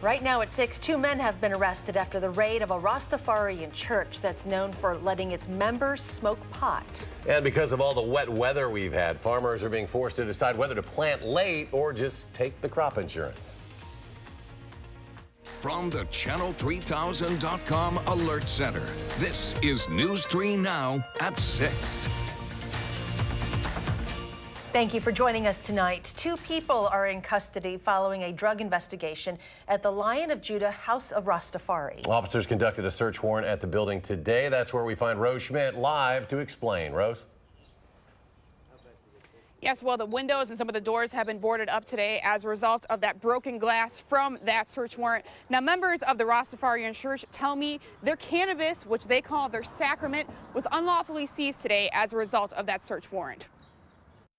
Right now at 6, 2 men have been arrested after the raid of a Rastafarian church that's known for letting its members smoke pot. And because of all the wet weather we've had, farmers are being forced to decide whether to plant late or just take the crop insurance. From the Channel3000.com Alert Center, this is News 3 Now at 6. Thank you for joining us tonight. 2 people are in custody following a drug investigation at the Lion of Judah House of Rastafari. Officers conducted a search warrant at the building today. That's where we find Rose Schmidt live to explain. Rose? Yes, well, the windows and some of the doors have been boarded up today as a result of that broken glass from that search warrant. Now, members of the Rastafarian Church tell me their cannabis, which they call their sacrament, was unlawfully seized today as a result of that search warrant.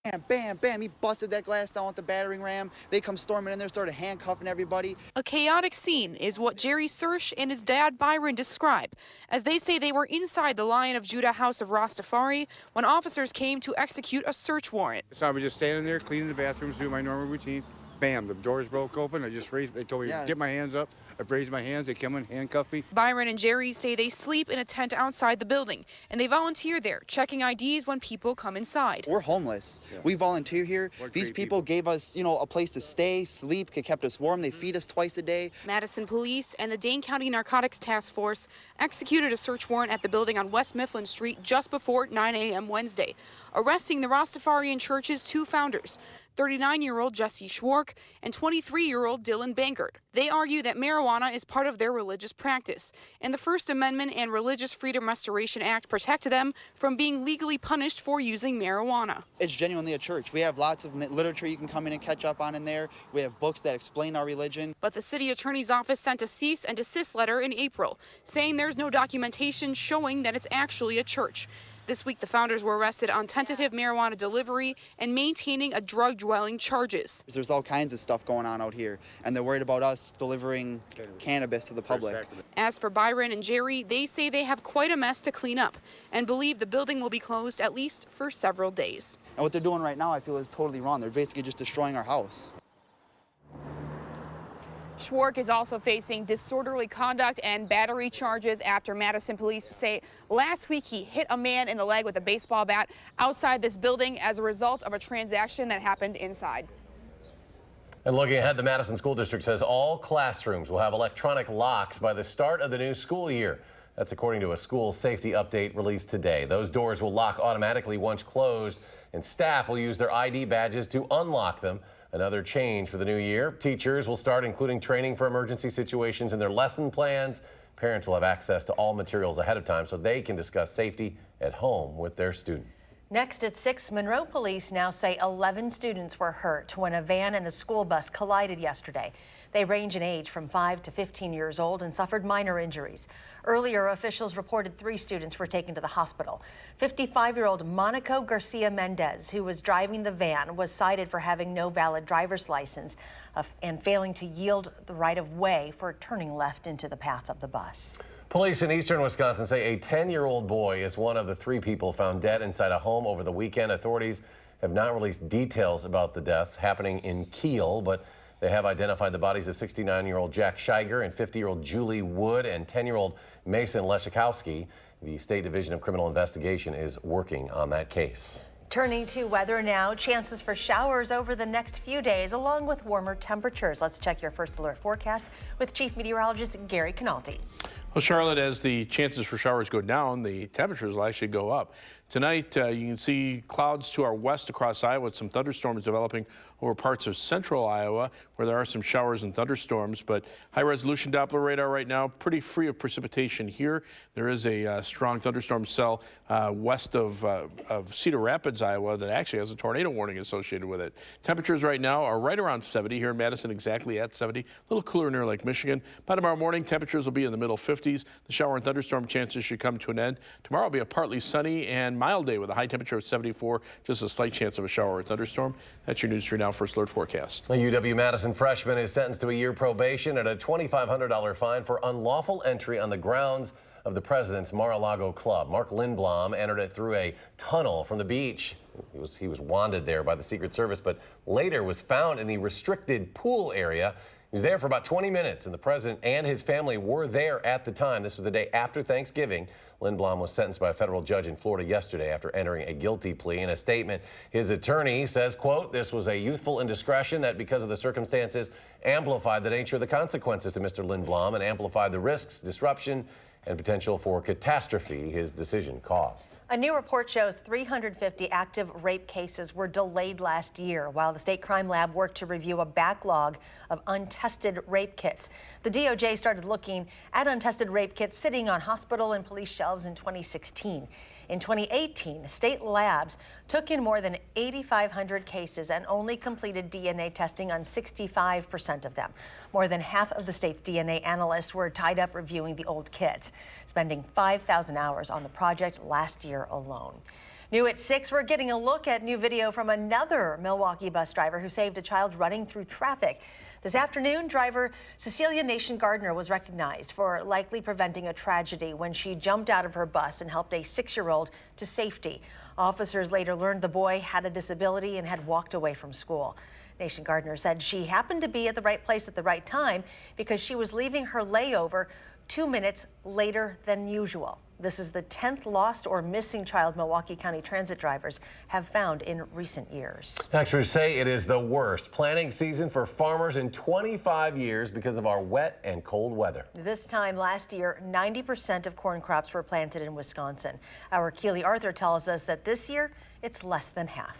Bam, bam, bam, he busted that glass down with the battering ram. They come storming in there, started handcuffing everybody. A chaotic scene is what Jerry Sersh and his dad Byron describe, as they say they were inside the Lion of Judah House of Rastafari when officers came to execute a search warrant. So I was just standing there, cleaning the bathrooms, doing my normal routine. Bam, the doors broke open. I just raised, they told me to get my hands up. I raised my hands, they come in, handcuffed me. Byron and Jerry say they sleep in a tent outside the building, and they volunteer there, checking IDs when people come inside. We're homeless. Yeah. We volunteer here. These people gave us, a place to stay, sleep, kept us warm. They feed us twice a day. Madison Police and the Dane County Narcotics Task Force executed a search warrant at the building on West Mifflin Street just before 9 a.m. Wednesday, arresting the Rastafarian Church's 2 founders, 39-year-old Jesse Schwark and 23-year-old Dylan Bankert. They argue that marijuana is part of their religious practice, and the First Amendment and Religious Freedom Restoration Act protect them from being legally punished for using marijuana. It's genuinely a church. We have lots of literature you can come in and catch up on in there. We have books that explain our religion. But the city attorney's office sent a cease and desist letter in April, saying there's no documentation showing that it's actually a church. This week, the founders were arrested on tentative marijuana delivery and maintaining a drug-dwelling charges. There's all kinds of stuff going on out here, and they're worried about us delivering cannabis to the public. As for Byron and Jerry, they say they have quite a mess to clean up and believe the building will be closed at least for several days. And what they're doing right now, I feel, is totally wrong. They're basically just destroying our house. Schwark is also facing disorderly conduct and battery charges after Madison police say last week he hit a man in the leg with a baseball bat outside this building as a result of a transaction that happened inside. And looking ahead, the Madison School District says all classrooms will have electronic locks by the start of the new school year. That's according to a school safety update released today. Those doors will lock automatically once closed, and staff will use their ID badges to unlock them. Another change for the new year, teachers will start including training for emergency situations in their lesson plans. Parents will have access to all materials ahead of time so they can discuss safety at home with their student. Next at 6, Monroe police now say 11 students were hurt when a van and a school bus collided yesterday. They range in age from 5 to 15 years old and suffered minor injuries. Earlier, officials reported 3 students were taken to the hospital. 55-year-old Monaco Garcia Mendez, who was driving the van, was cited for having no valid driver's license and failing to yield the right-of-way for turning left into the path of the bus. Police in eastern Wisconsin say a 10-year-old boy is one of the 3 people found dead inside a home over the weekend. Authorities have not released details about the deaths happening in Kiel, but they have identified the bodies of 69-year-old Jack Scheiger and 50-year-old Julie Wood and 10-year-old Mason Leshakowski. The State Division of Criminal Investigation is working on that case. Turning to weather now, chances for showers over the next few days, along with warmer temperatures. Let's check your first alert forecast with Chief Meteorologist Gary Canaldi. Well, Charlotte, as the chances for showers go down, the temperatures will actually go up. Tonight, you can see clouds to our west across Iowa with some thunderstorms developing over parts of central Iowa where there are some showers and thunderstorms. But high-resolution Doppler radar right now pretty free of precipitation here. There is a strong thunderstorm cell west of Cedar Rapids, Iowa, that actually has a tornado warning associated with it. Temperatures right now are right around 70 here in Madison, exactly at 70. A little cooler near Lake Michigan. By tomorrow morning, temperatures will be in the middle 50s. The shower and thunderstorm chances should come to an end. Tomorrow will be a partly sunny and mild day with a high temperature of 74, just a slight chance of a shower or thunderstorm. That's your News 3 Now First Alert forecast. A UW-Madison freshman is sentenced to a year probation and a $2,500 fine for unlawful entry on the grounds of the president's Mar-a-Lago club. Mark Lindblom entered it through a tunnel from the beach. He was wanted there by the Secret Service, but later was found in the restricted pool area. He was there for about 20 minutes, and the president and his family were there at the time. This was the day after Thanksgiving. Lindblom was sentenced by a federal judge in Florida yesterday after entering a guilty plea. In a statement, his attorney says, quote, "This was a youthful indiscretion that, because of the circumstances, amplified the nature of the consequences to Mr. Lindblom and amplified the risks, disruption, and potential for catastrophe his decision caused." A new report shows 350 active rape cases were delayed last year while the state crime lab worked to review a backlog of untested rape kits. The DOJ started looking at untested rape kits sitting on hospital and police shelves in 2016. In 2018, state labs took in more than 8,500 cases and only completed DNA testing on 65% of them. More than half of the state's DNA analysts were tied up reviewing the old kits, spending 5,000 hours on the project last year alone. New at 6, we're getting a look at new video from another Milwaukee bus driver who saved a child running through traffic. This afternoon, driver Cecilia Nation Gardner was recognized for likely preventing a tragedy when she jumped out of her bus and helped a 6-year-old to safety. Officers later learned the boy had a disability and had walked away from school. Nation Gardner said she happened to be at the right place at the right time because she was leaving her layover 2 minutes later than usual. This is the 10th lost or missing child Milwaukee County transit drivers have found in recent years. Experts say it is the worst planting season for farmers in 25 years because of our wet and cold weather. This time last year, 90% of corn crops were planted in Wisconsin. Our Keely Arthur tells us that this year, it's less than half.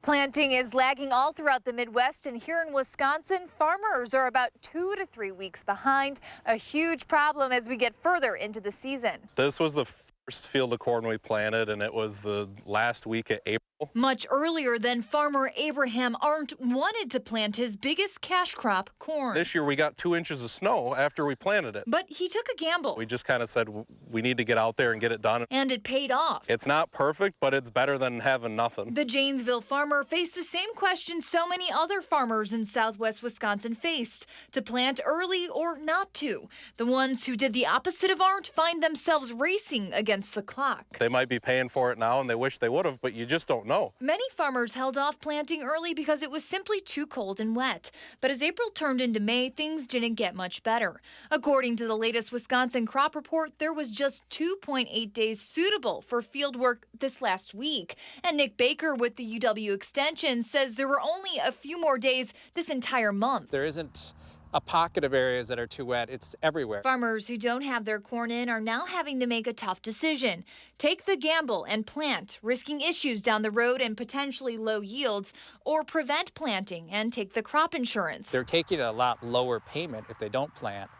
Planting is lagging all throughout the Midwest, and here in Wisconsin, farmers are about 2 to 3 weeks behind, a huge problem as we get further into the season. This was the first field of corn we planted, and it was the last week of April. Much earlier than farmer Abraham Arndt wanted to plant his biggest cash crop, corn. This year we got 2 inches of snow after we planted it. But he took a gamble. We just kind of said we need to get out there and get it done. And it paid off. It's not perfect, but it's better than having nothing. The Janesville farmer faced the same question so many other farmers in southwest Wisconsin faced, to plant early or not to. The ones who did the opposite of Arndt find themselves racing against the clock. They might be paying for it now and they wish they would have, but you just don't know. Many farmers held off planting early because it was simply too cold and wet. But as April turned into May, things didn't get much better. According to the latest Wisconsin crop report, there was just 2.8 days suitable for field work this last week. And Nick Baker with the UW Extension says there were only a few more days this entire month. There isn't a pocket of areas that are too wet. It's everywhere. Farmers who don't have their corn in are now having to make a tough decision. Take the gamble and plant, risking issues down the road and potentially low yields, or prevent planting and take the crop insurance. They're taking a lot lower payment if they don't plant,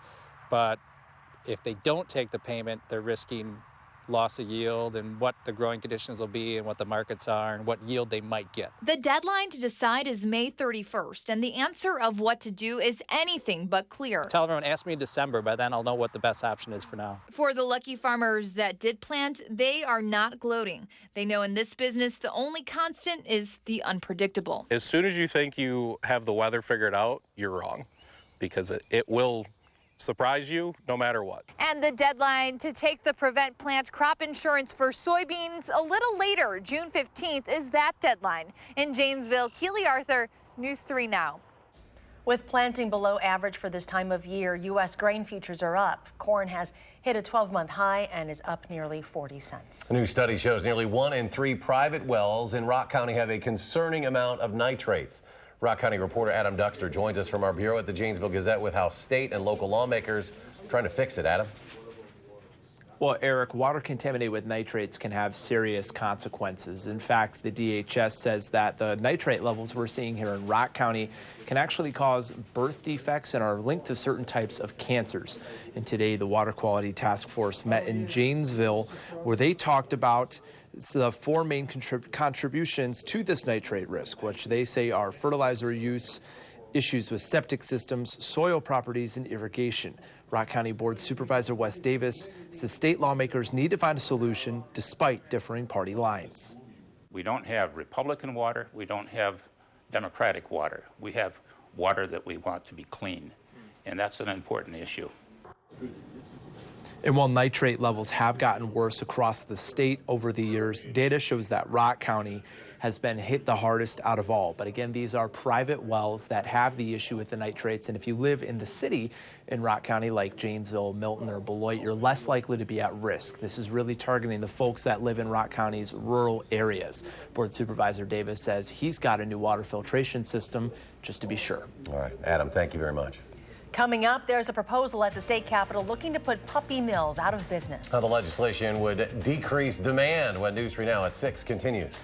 but if they don't take the payment, they're risking loss of yield and what the growing conditions will be and what the markets are and what yield they might get. The deadline to decide is May 31st, and the answer of what to do is anything but clear. Tell everyone, ask me in December, by then I'll know what the best option is for now. For the lucky farmers that did plant, they are not gloating. They know in this business, the only constant is the unpredictable. As soon as you think you have the weather figured out, you're wrong, because it will surprise you no matter what. And the deadline to take the prevent plant crop insurance for soybeans a little later, June 15th, is that deadline. In Janesville, Keely Arthur, News 3 Now. With planting below average for this time of year, U.S. grain futures are up. Corn has hit a 12-month high and is up nearly 40 cents. A new study shows nearly 1 in 3 private wells in Rock County have a concerning amount of nitrates. Rock County reporter Adam Duxter joins us from our bureau at the Janesville Gazette with how state and local lawmakers are trying to fix it. Adam? Well, Eric, water contaminated with nitrates can have serious consequences. In fact, the DHS says that the nitrate levels we're seeing here in Rock County can actually cause birth defects and are linked to certain types of cancers. And today, the Water Quality Task Force met in Janesville, where they talked about the 4 main contributions to this nitrate risk, which they say are fertilizer use, issues with septic systems, soil properties, and irrigation. Rock County Board Supervisor Wes Davis says state lawmakers need to find a solution despite differing party lines. We don't have Republican water. We don't have Democratic water. We have water that we want to be clean, and that's an important issue. And while nitrate levels have gotten worse across the state over the years, data shows that Rock County has been hit the hardest out of all. But again, these are private wells that have the issue with the nitrates. And if you live in the city in Rock County like Janesville, Milton, or Beloit, you're less likely to be at risk. This is really targeting the folks that live in Rock County's rural areas. Board Supervisor Davis says he's got a new water filtration system just to be sure. All right, Adam, thank you very much. Coming up, there's a proposal at the state capitol looking to put puppy mills out of business. How the legislation would decrease demand when News 3 Now at 6 continues.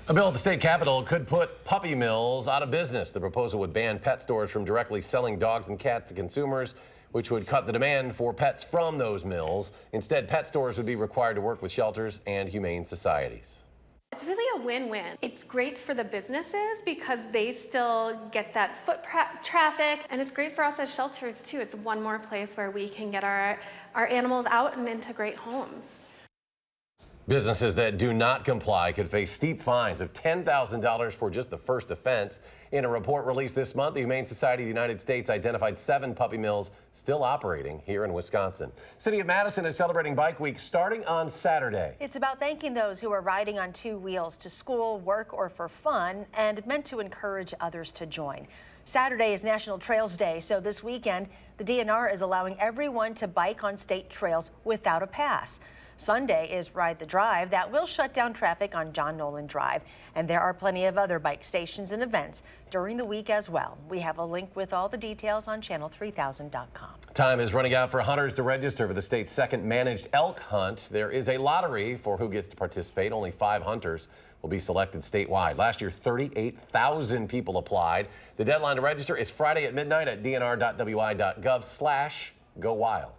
A bill at the state capitol could put puppy mills out of business. The proposal would ban pet stores from directly selling dogs and cats to consumers, which would cut the demand for pets from those mills. Instead, pet stores would be required to work with shelters and humane societies. It's really a win-win. It's great for the businesses because they still get that foot traffic, and it's great for us as shelters too. It's one more place where we can get our animals out and into great homes. Businesses that do not comply could face steep fines of $10,000 for just the first offense. In a report released this month, the Humane Society of the United States identified 7 puppy mills still operating here in Wisconsin. City of Madison is celebrating Bike Week starting on Saturday. It's about thanking those who are riding on 2 wheels to school, work, or for fun, and meant to encourage others to join. Saturday is National Trails Day, so this weekend, the DNR is allowing everyone to bike on state trails without a pass. Sunday is Ride the Drive. That will shut down traffic on John Nolan Drive. And there are plenty of other bike stations and events during the week as well. We have a link with all the details on channel3000.com. Time is running out for hunters to register for the state's second managed elk hunt. There is a lottery for who gets to participate. Only 5 hunters will be selected statewide. Last year, 38,000 people applied. The deadline to register is Friday at midnight at dnr.wi.gov/go-wild.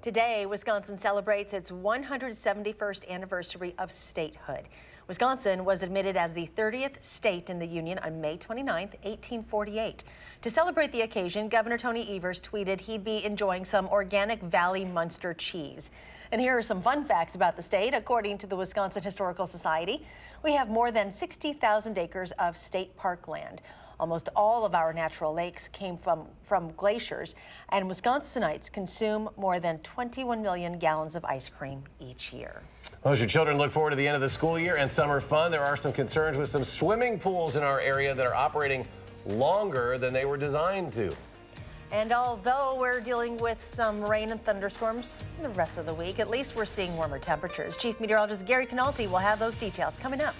Today, Wisconsin celebrates its 171st anniversary of statehood. Wisconsin was admitted as the 30th state in the Union on May 29, 1848. To celebrate the occasion, Governor Tony Evers tweeted he'd be enjoying some organic Valley Munster cheese. And here are some fun facts about the state. According to the Wisconsin Historical Society, we have more than 60,000 acres of state park land. Almost all of our natural lakes came from glaciers, and Wisconsinites consume more than 21 million gallons of ice cream each year. Well, as your children look forward to the end of the school year and summer fun, there are some concerns with some swimming pools in our area that are operating longer than they were designed to. And although we're dealing with some rain and thunderstorms the rest of the week, at least we're seeing warmer temperatures. Chief Meteorologist Gary Canalti will have those details coming up.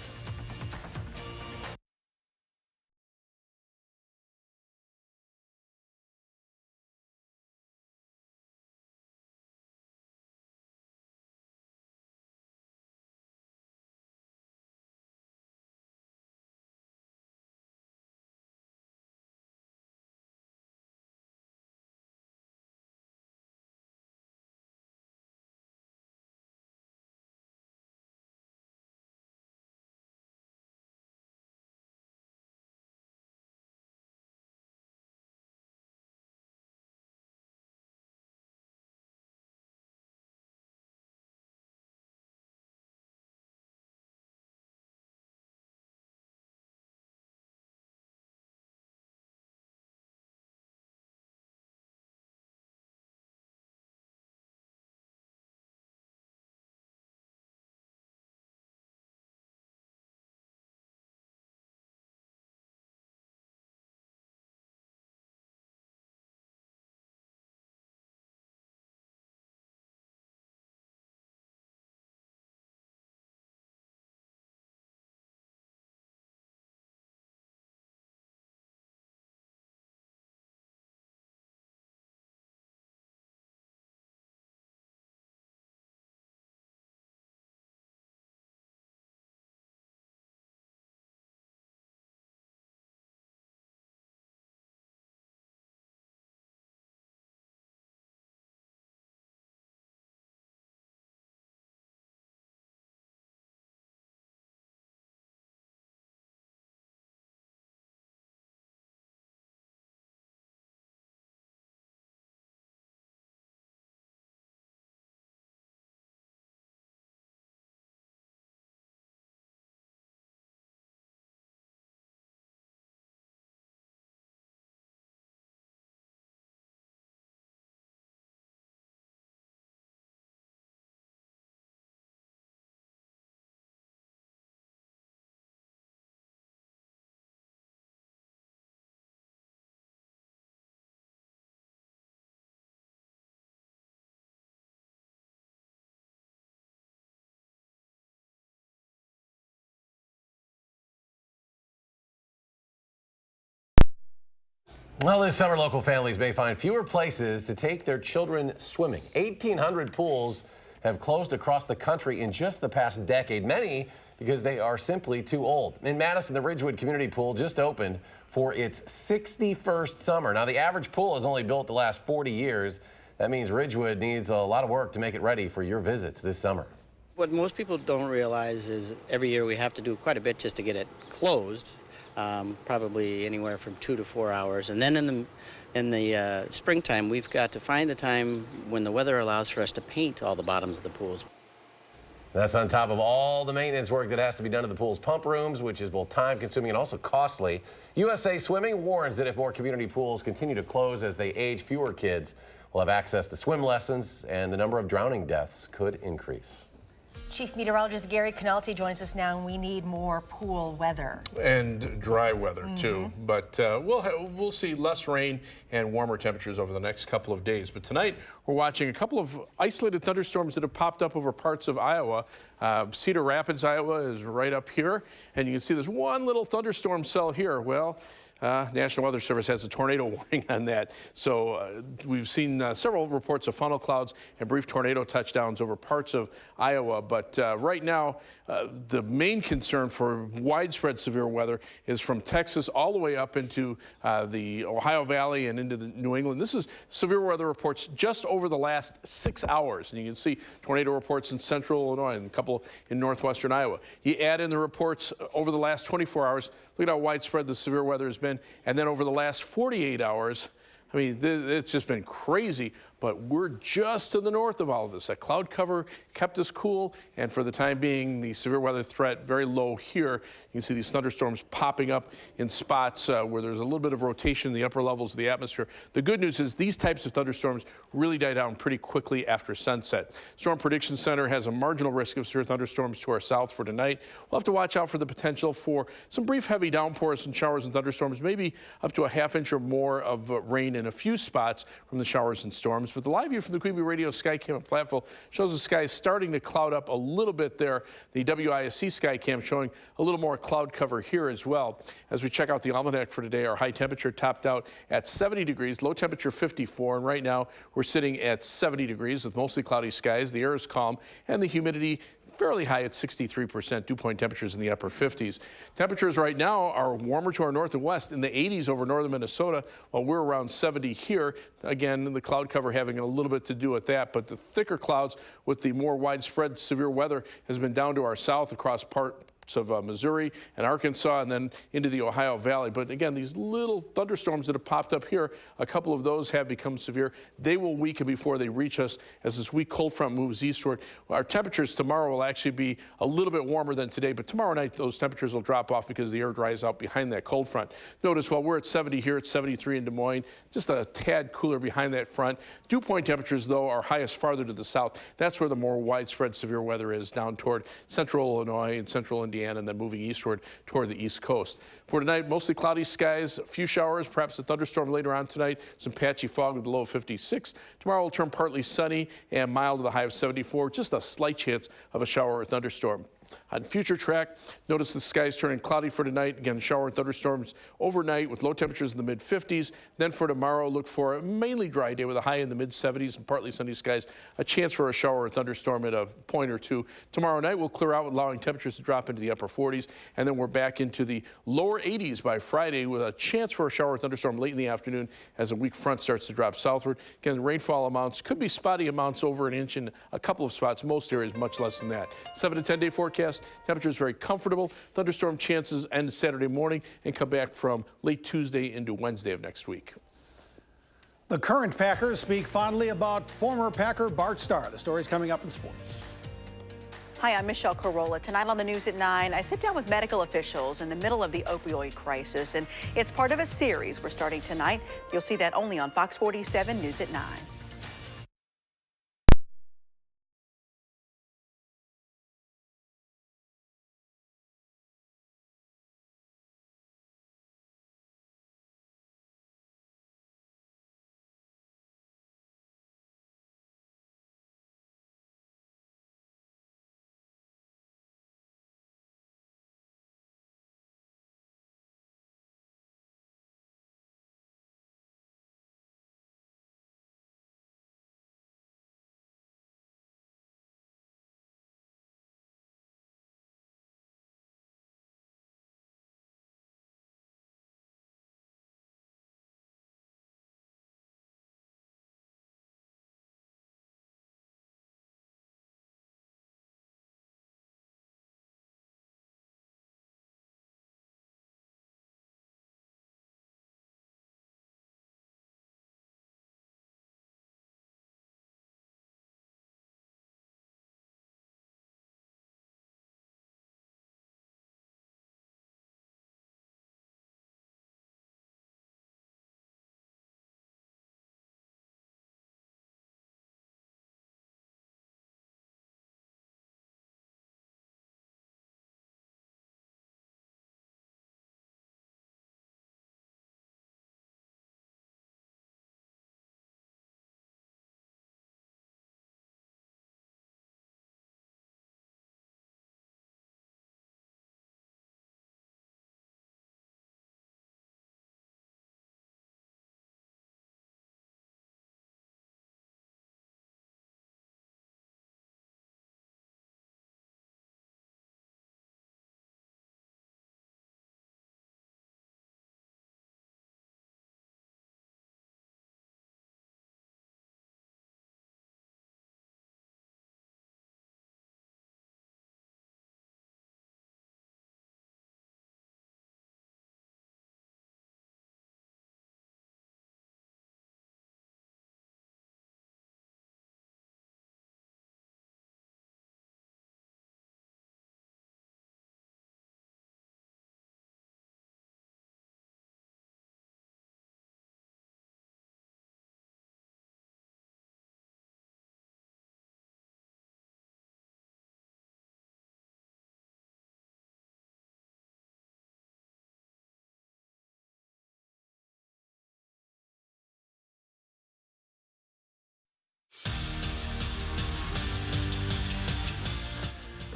Well, this summer, local families may find fewer places to take their children swimming. 1,800 pools have closed across the country in just the past decade, many because they are simply too old. In Madison, the Ridgewood Community Pool just opened for its 61st summer. Now, the average pool is only built the last 40 years. That means Ridgewood needs a lot of work to make it ready for your visits this summer. What most people don't realize is every year we have to do quite a bit just to get it closed. Probably anywhere from 2 to 4 hours, and then in the springtime we've got to find the time when the weather allows for us to paint all the bottoms of the pools. That's on top of all the maintenance work that has to be done to the pool's pump rooms, which is both time-consuming and also costly. USA Swimming warns that if more community pools continue to close as they age, fewer kids will have access to swim lessons, and the number of drowning deaths could increase. Chief Meteorologist Gary Canalti joins us now, and we need more pool weather. And dry weather, too. But we'll see less rain and warmer temperatures over the next couple of days. But tonight, we're watching a couple of isolated thunderstorms that have popped up over parts of Iowa. Cedar Rapids, Iowa is right up here. And you can see there's one little thunderstorm cell here. Well, National Weather Service has a tornado warning on that. So we've seen several reports of funnel clouds and brief tornado touchdowns over parts of Iowa. But right now, the main concern for widespread severe weather is from Texas all the way up into the Ohio Valley and into the New England. This is severe weather reports just over the last 6 hours. And you can see tornado reports in central Illinois and a couple in northwestern Iowa. You add in the reports over the last 24 hours. Look at how widespread the severe weather has been. And then over the last 48 hours, I mean, it's just been crazy. But we're just to the north of all of this. That cloud cover kept us cool, and for the time being, the severe weather threat very low here. You can see these thunderstorms popping up in spots where there's a little bit of rotation in the upper levels of the atmosphere. The good news is these types of thunderstorms really die down pretty quickly after sunset. Storm Prediction Center has a marginal risk of severe thunderstorms to our south for tonight. We'll have to watch out for the potential for some brief heavy downpours and showers and thunderstorms, maybe up to a ½ inch or more of rain in a few spots from the showers and storms. But the live view from the Queen Bee Radio Skycam at Platteville shows the sky starting to cloud up a little bit there. The WISC Skycam showing a little more cloud cover here as well. As we check out the almanac for today, our high temperature topped out at 70 degrees, low temperature 54, and right now we're sitting at 70 degrees with mostly cloudy skies. The air is calm and the humidity fairly high at 63%, dew point temperatures in the upper 50s. Temperatures right now are warmer to our north and west in the 80s over northern Minnesota, while we're around 70 here. Again, the cloud cover having a little bit to do with that, but the thicker clouds with the more widespread severe weather has been down to our south across parts of Missouri and Arkansas and then into the Ohio Valley. But again, these little thunderstorms that have popped up here, a couple of those have become severe. They will weaken before they reach us as this weak cold front moves eastward. Our temperatures tomorrow will actually be a little bit warmer than today, but tomorrow night those temperatures will drop off because the air dries out behind that cold front. Notice while we're at 70 here, it's 73 in Des Moines, just a tad cooler behind that front. Dew point temperatures, though, are highest farther to the south. That's where the more widespread severe weather is, down toward central Illinois and central Indiana, and then moving eastward toward the east coast. For tonight, mostly cloudy skies, a few showers, perhaps a thunderstorm later on tonight, some patchy fog with a low of 56. Tomorrow will turn partly sunny and mild with a high of 74, just a slight chance of a shower or thunderstorm. On future track, notice the skies turning cloudy for tonight. Again, shower and thunderstorms overnight with low temperatures in the mid-50s. Then for tomorrow, look for a mainly dry day with a high in the mid-70s and partly sunny skies. A chance for a shower or thunderstorm at a point or two. Tomorrow night will clear out, allowing temperatures to drop into the upper 40s. And then we're back into the lower 80s by Friday with a chance for a shower or thunderstorm late in the afternoon as a weak front starts to drop southward. Again, the rainfall amounts could be spotty amounts over an inch in a couple of spots. Most areas much less than that. 7 to 10 day forecast. Temperatures very comfortable. Thunderstorm chances end Saturday morning and come back from late Tuesday into Wednesday of next week. The current Packers speak fondly about former Packer Bart Starr. The story's coming up in sports. Hi, I'm Michelle Carolla. Tonight on the News at 9, I sit down with medical officials in the middle of the opioid crisis, and it's part of a series we're starting tonight. You'll see that only on Fox 47 News at 9.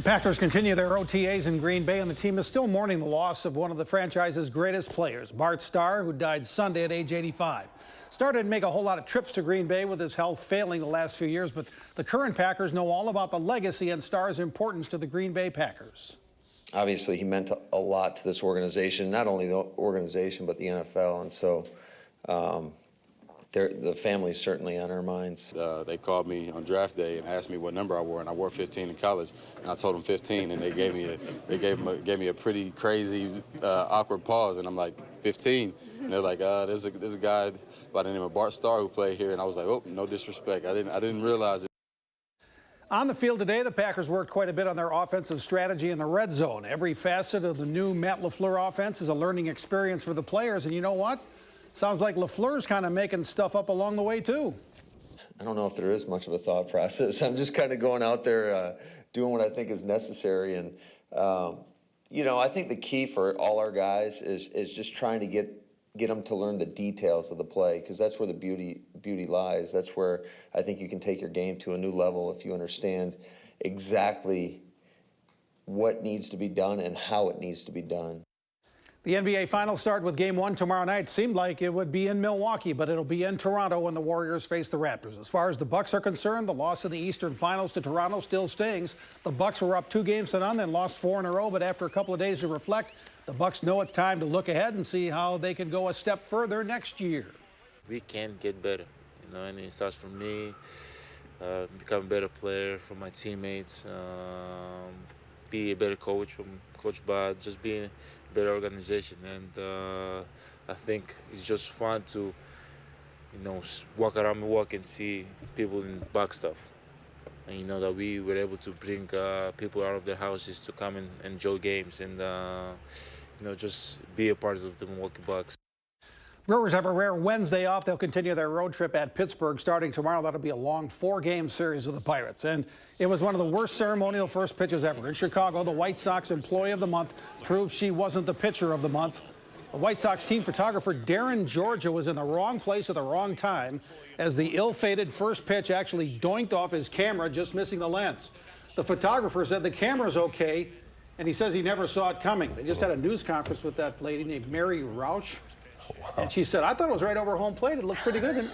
Packers continue their OTAs in Green Bay, and the team is still mourning the loss of one of the franchise's greatest players, Bart Starr, who died Sunday at age 85. Starr didn't make a whole lot of trips to Green Bay with his health failing the last few years, but the current Packers know all about the legacy and Starr's importance to the Green Bay Packers. Obviously, he meant a lot to this organization, not only the organization, but the NFL, and so the family's certainly on our minds. They called me on draft day and asked me what number I wore, and I wore 15 in college, and I told them 15, and they gave me a pretty crazy, awkward pause, and I'm like, 15? And they're like, there's a guy by the name of Bart Starr who played here, and I was like, oh, no disrespect, I didn't realize it. On the field today, the Packers worked quite a bit on their offensive strategy in the red zone. Every facet of the new Matt LaFleur offense is a learning experience for the players, and you know what? Sounds like LaFleur's kind of making stuff up along the way, too. I don't know if there is much of a thought process. I'm just kind of going out there doing what I think is necessary. And, you know, I think the key for all our guys is just trying to get them to learn the details of the play, because that's where the beauty lies. That's where I think you can take your game to a new level if you understand exactly what needs to be done and how it needs to be done. The NBA Finals start with Game 1 tomorrow night. Seemed like it would be in Milwaukee, but it'll be in Toronto when the Warriors face the Raptors. As far as the Bucks are concerned, the loss of the Eastern Finals to Toronto still stings. The Bucks were up 2-0, then lost 4 in a row, but after a couple of days to reflect, the Bucks know it's time to look ahead and see how they can go a step further next year. We can get better, you know, and it starts from me, become a better player, from my teammates, be a better coach from Coach Bud, just being a better organization. And I think it's just fun to, you know, walk around Milwaukee and see people in back stuff. And you know that we were able to bring people out of their houses to come and enjoy games and, you know, just be a part of the Milwaukee Bucks. Brewers have a rare Wednesday off. They'll continue their road trip at Pittsburgh starting tomorrow. That'll be a long 4-game series with the Pirates. And it was one of the worst ceremonial first pitches ever. In Chicago, the White Sox Employee of the Month proved she wasn't the pitcher of the month. The White Sox team photographer Darren Georgia was in the wrong place at the wrong time as the ill-fated first pitch actually doinked off his camera, just missing the lens. The photographer said the camera's okay, and he says he never saw it coming. They just had a news conference with that lady named Mary Rausch. And she said, I thought it was right over home plate. It looked pretty good.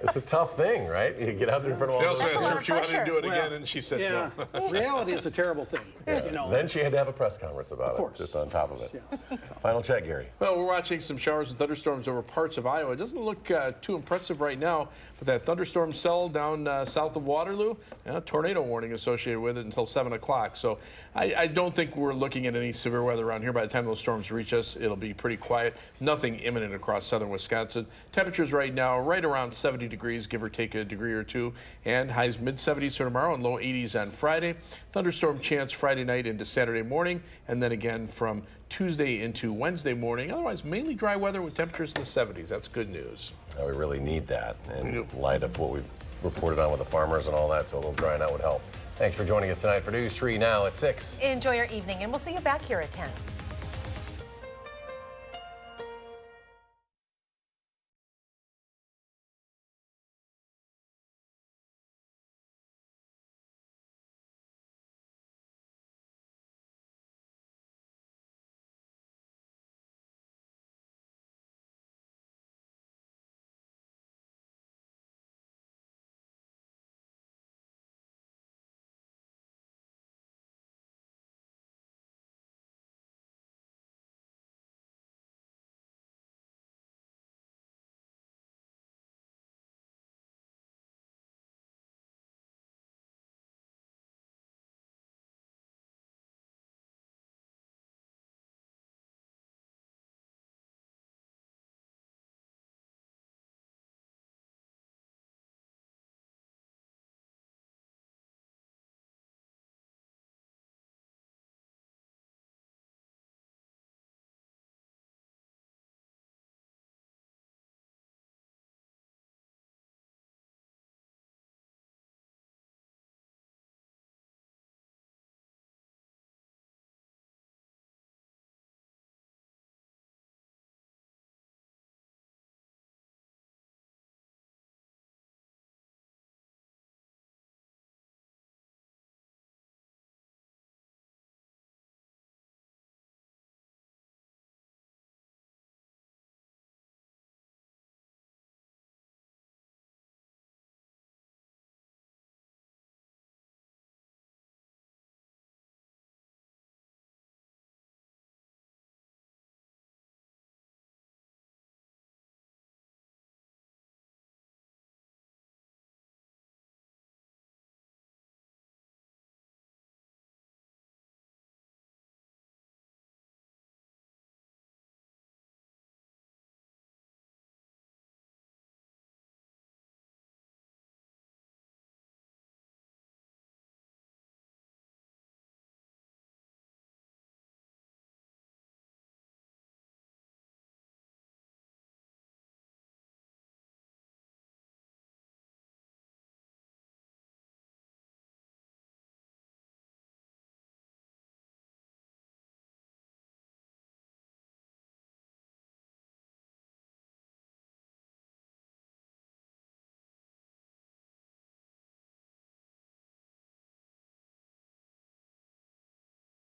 It's a tough thing, right? You get out there in front of all those. They also asked her if she wanted to do it again, and she said no. Reality is a terrible thing. Yeah. You know. Then she had to have a press conference about it, just on top of it. Yeah. Final check, Gary. Well, we're watching some showers and thunderstorms over parts of Iowa. It doesn't look too impressive right now, but that thunderstorm cell down south of Waterloo, tornado warning associated with it until 7 o'clock. So I don't think we're looking at any severe weather around here. By the time those storms reach us, it'll be pretty quiet. Nothing imminent across southern Wisconsin. Temperatures right now right around 70 degrees, give or take a degree or two, and highs mid-70s for tomorrow and low 80s on Friday. Thunderstorm chance Friday night into Saturday morning, and then again from Tuesday into Wednesday morning. Otherwise, mainly dry weather with temperatures in the 70s. That's good news. We really need that in light of what we've reported on with the farmers and all that, so a little drying out would help. Thanks for joining us tonight for News 3 Now at 6. Enjoy your evening, and we'll see you back here at 10.